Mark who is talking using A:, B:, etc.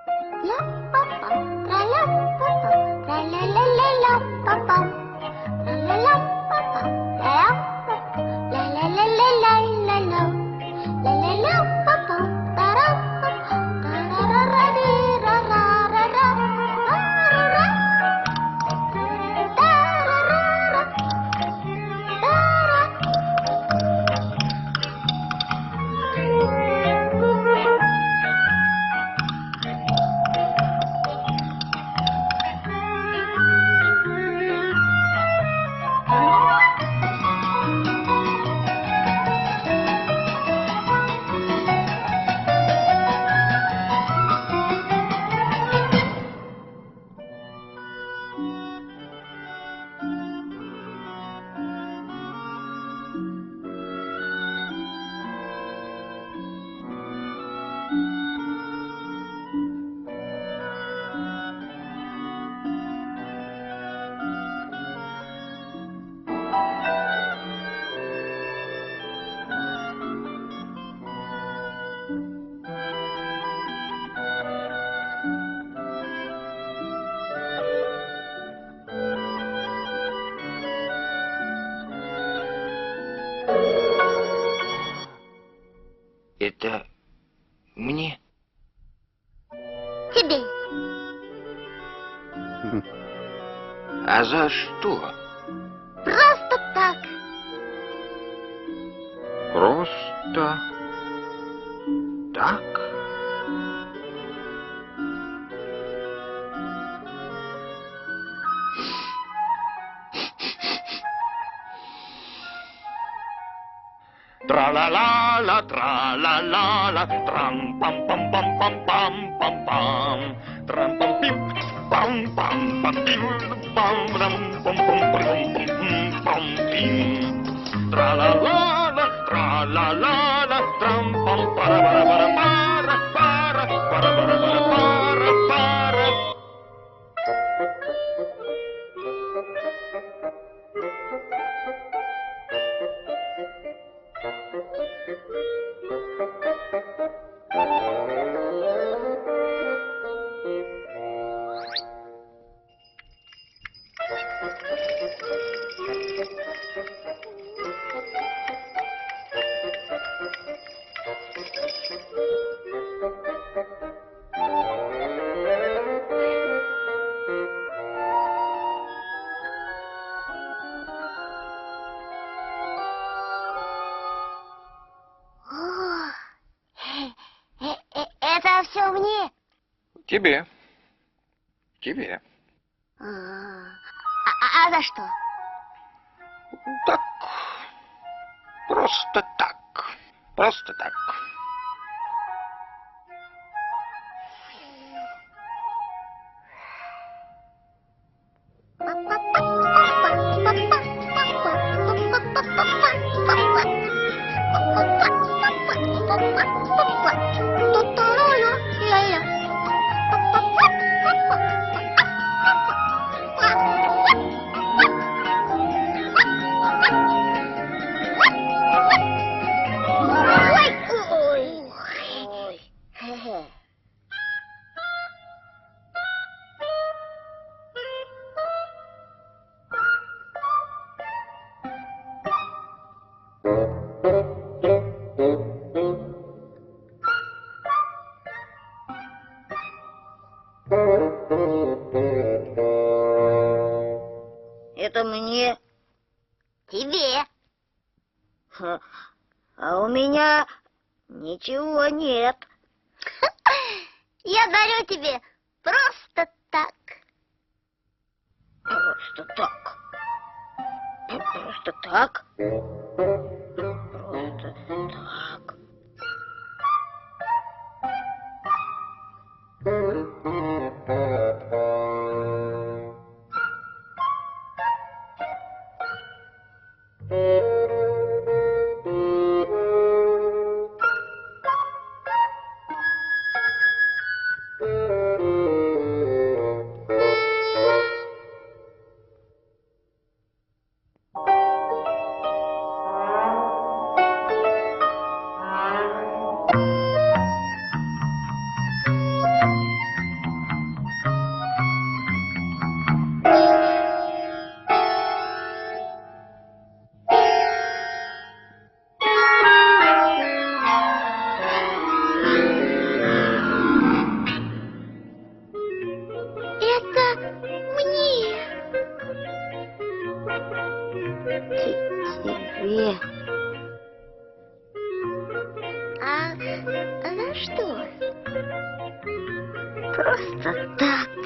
A: Ля-па-па, тра-ля-па-па, тра-ля-ля-ля-ля-па-па, тра-ля-ля-па-па, ля-ля-па-па, ля-ля-ля-ля-ля-ля-ля, ля-ля-ля-па-па, тара-па-па, тара-ра-ра-ри-ра-ра-ра-ра, ра-ра-ра, тара-ра-ра,
B: Это мне?
A: тебе.
B: А за что?
A: Просто так.
B: Просто так?
C: Тра-ла-ла-ла, тра-ла-ла-ла, трам-пам-пам-пам-пам-пам-пам-пам, трам-пам-пим, пам-пам-пам-пим-пам-пам-пам-пам-пам-пим. Тра-ла-ла-ла, тра-ла-ла-ла, трам-пам-пара-пара-пара-пара, пара-пара-пара-пара-пара.
A: Это все мне?
B: Тебе. Тебе.
A: А за что?
B: Так. Просто так. Просто так.
D: Это мне?
A: Тебе.
D: А у меня ничего нет.
A: Я дарю тебе просто так.
D: Просто так. Просто так? Просто так.
A: За что?
D: Просто так.